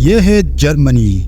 یہ ہے جرمنی،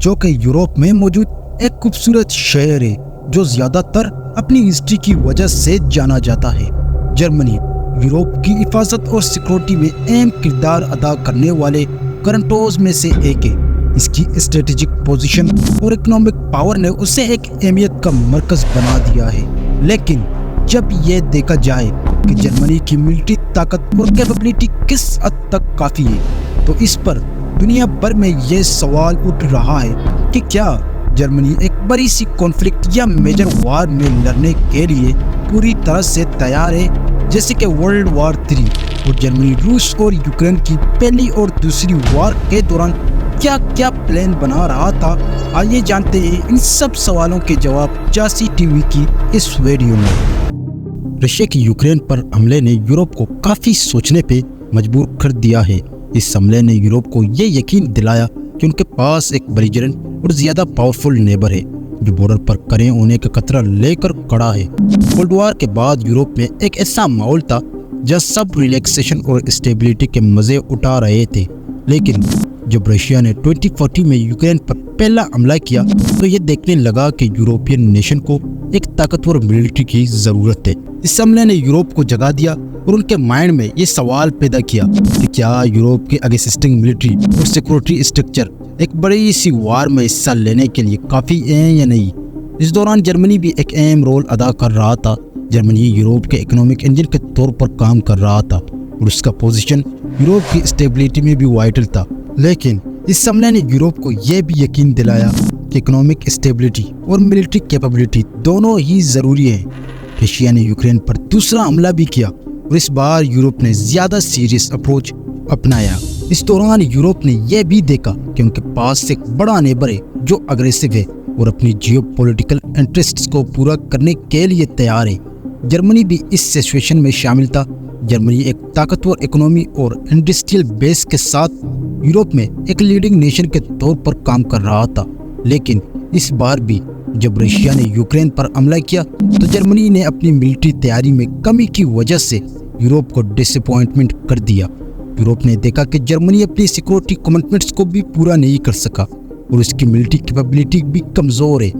جو کہ یورپ میں موجود ایک خوبصورت شہر ہے جو زیادہ تر اپنی ہسٹری کی وجہ سے جانا جاتا ہے۔ جرمنی یورپ کی حفاظت اور سیکورٹی میں اہم کردار ادا کرنے والے کنٹریز میں سے ایک ہے۔ اس کی اسٹریٹجک پوزیشن اور اکنامک پاور نے اسے ایک اہمیت کا مرکز بنا دیا ہے، لیکن جب یہ دیکھا جائے کہ جرمنی کی ملٹری طاقت اور کیپیبلٹی کس حد تک کافی ہے، تو اس پر دنیا بھر میں یہ سوال اٹھ رہا ہے کہ کیا جرمنی ایک بڑی سی کانفلکٹ یا میجر وار میں لڑنے کے لیے پوری طرح سے تیار ہے، جیسے کہ ورلڈ وار 3 اور جرمنی روس اور یوکرین کی پہلی اور دوسری وار کے دوران کیا پلان بنا رہا تھا۔ آئیے جانتے ہیں ان سب سوالوں کے جواب جاسی ٹی وی کی اس ویڈیو میں۔ رشیا کی یوکرین پر حملے نے یورپ کو کافی سوچنے پہ مجبور کر دیا ہے۔ اس حملے نے یورپ کو یہ یقین دلایا کہ ان کے پاس ایک بیلیجرنٹ اور زیادہ پاورفل نیبر ہے جو بارڈر پر کھڑے ہونے کا خطرہ لے کر کھڑا ہے۔ کولڈ وار کے بعد یورپ میں ایک ایسا ماحول تھا جہاں سب ریلیکسیشن اور اسٹیبلٹی کے مزے اٹھا رہے تھے، لیکن جب رشیا نے 2014 میں یوکرین پر پہلا حملہ کیا تو یہ دیکھنے لگا کہ یورپین نیشن کو ایک طاقتور ملٹری کی ضرورت ہے۔ اس حملے نے یورپ کو جگا دیا اور ان کے مائنڈ میں یہ سوال پیدا کیا کہ کیا یورپ کے ایگزسٹنگ ملٹری اور سیکورٹی اسٹرکچر ایک بڑی سی وار میں حصہ لینے کے لیے کافی ہیں یا نہیں۔ اس دوران جرمنی بھی ایک اہم رول ادا کر رہا تھا۔ جرمنی یورپ کے اکنامک انجن کے طور پر کام کر رہا تھا اور اس کا پوزیشن یورپ کی اسٹیبلٹی میں بھی وائٹل تھا، لیکن اس حملے نے یورپ کو یہ بھی یقین دلایا کہ اکنامک اسٹیبلٹی اور ملٹری کیپیبلٹی دونوں ہی ضروری ہیں۔ رشیا نے یوکرین پر دوسرا حملہ بھی کیا اور اس بار یورپ نے زیادہ سیریس اپروچ اپنایا۔ اس دوران یورپ نے یہ بھی دیکھا کہ ان کے پاس ایک بڑا نیبر ہے جو اگریسو ہے اور اپنی جیو پولیٹیکل انٹرسٹس کو پورا کرنے کے لیے تیار ہے۔ جرمنی بھی اس سچویشن میں شامل تھا۔ جرمنی ایک طاقتور اکنامی اور انڈسٹریل بیس کے ساتھ یورپ میں ایک لیڈنگ نیشن کے طور پر کام کر رہا تھا، لیکن اس بار بھی جب رشیا نے یوکرین پر حملہ کیا تو جرمنی نے اپنی ملٹری تیاری میں کمی کی وجہ سے یورپ کو ڈس اپوائنٹمنٹ کر دیا۔ یورپ نے دیکھا کہ جرمنی اپنی سیکورٹی کمٹمنٹس کو بھی پورا نہیں کر سکا اور اس کی ملٹری کیپیبلٹی بھی کمزور ہے۔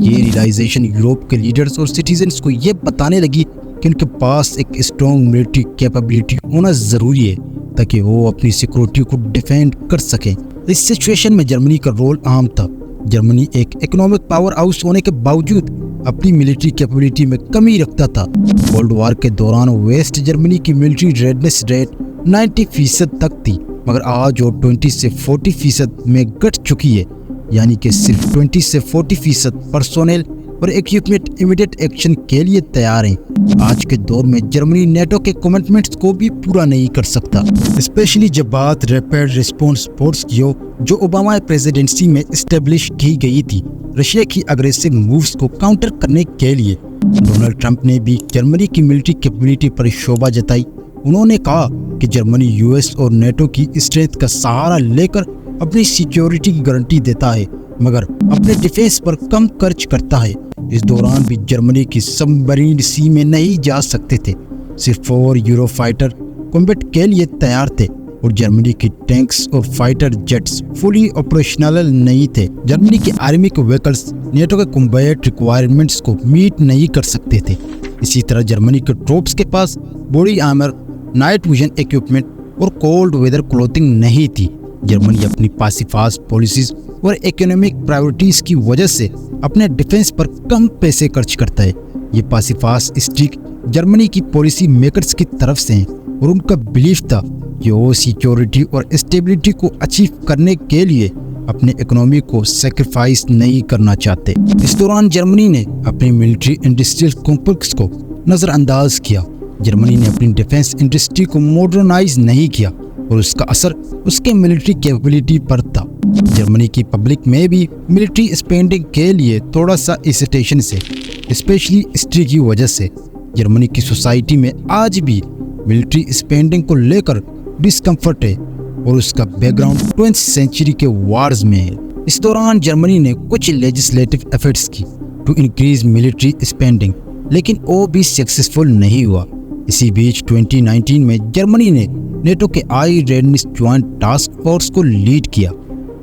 یہ ریلائزیشن یورپ کے لیڈرز اور سٹیزنز کو یہ بتانے لگی کہ ان کے پاس ایک اسٹرانگ ملٹری کیپیبلٹی ہونا ضروری ہے تاکہ وہ اپنی سیکورٹی کو ڈیفینڈ کر سکیں۔ اس سچویشن میں جرمنی کا رول اہم تھا۔ جرمنی ایک اکنامک پاور ہاؤس ہونے کے باوجود اپنی ملٹری کیپیبلٹی میں کمی رکھتا تھا۔ کولڈ وار کے دوران ویسٹ جرمنی کی ملٹری ریڈنس ریٹ 90% تک تھی، مگر آج وہ 20 سے 40% میں گھٹ چکی ہے، یعنی کہ صرف 20 سے 40% پرسونل اور ایکوپمنٹ امیڈیٹ ایکشن کے لیے تیار ہیں۔ آج کے دور میں جرمنی نیٹو کے کمٹمنٹس کو بھی پورا نہیں کر سکتا، اسپیشلی جب بات ریپڈ ریسپانس فورس کی ہو جو اوباما پریزیڈنسی میں اسٹیبلش کی گئی تھی۔ رشیا کی اگریسو مووز کو کاؤنٹر کرنے کے لیے ڈونلڈ ٹرمپ نے بھی جرمنی کی ملٹری کیپیبلٹی پر شبہ جتائی۔ انہوں نے کہا کہ جرمنی یو ایس اور نیٹو کی اسٹرینتھ کا سہارا لے کر اپنی سیکیورٹی کی گارنٹی دیتا ہے، مگر اپنے ڈیفینس پر کم خرچ کرتا ہے۔ اس دوران بھی جرمنی کی سب مرین سی میں نہیں جا سکتے تھے، صرف 4 یورو فائٹر کمبیٹ کے لیے تیار تھے اور جرمنی کی ٹینکس اور فائٹر جیٹس فلی آپریشنل نہیں تھے۔ جرمنی کے آرمی کے وہیکلز نیٹو کے کمبیٹ ریکوائرمنٹس کو میٹ نہیں کر سکتے تھے۔ اسی طرح جرمنی کے ٹروپس کے پاس body armour, night vision equipment اور کولڈ ویدر کلوتھنگ نہیں تھی۔ جرمنی اپنی پاسیفاسٹ پالیسیز اور اکنامک پرائیورٹیز کی وجہ سے اپنے ڈیفینس پر کم پیسے خرچ کرتا ہے۔ یہ پاسیفاسٹ اسٹریک جرمنی کی پالیسی میکرز کی طرف سے ہیں اور ان کا بلیف تھا کہ وہ سیکیورٹی اور اسٹیبلٹی کو اچیو کرنے کے لیے اپنے اکنامی کو سیکریفائس نہیں کرنا چاہتے۔ اس دوران جرمنی نے اپنی ملٹری انڈسٹریل کمپلیکس کو نظر انداز کیا۔ جرمنی نے اپنی ڈیفینس انڈسٹری کو ماڈرنائز نہیں کیا اور اس کا اثر اس کے ملٹری کیپیبلٹی پر تھا۔ جرمنی کی پبلک میں بھی ملٹری اسپینڈنگ کے لیے تھوڑا سا ایسیٹیشن سے، اسپیشلی ہسٹری کی وجہ سے۔ جرمنی کی سوسائٹی میں آج بھی ملٹری اسپینڈنگ کو لے کر ڈسکمفرٹ ہے اور اس کا بیک گراؤنڈ 20th سینچری کے وارز میں ہے۔ اس دوران جرمنی نے کچھ لیجسلیٹو ایفرٹس کی ٹو انکریز ملٹری اسپینڈنگ، لیکن وہ بھی سکسیسفل نہیں ہوا۔ اسی بیچ 2019 میں جرمنی نے نیٹو کے آئی ریڈنس جوائنٹ ٹاسک فورس کو لیڈ کیا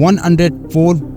$104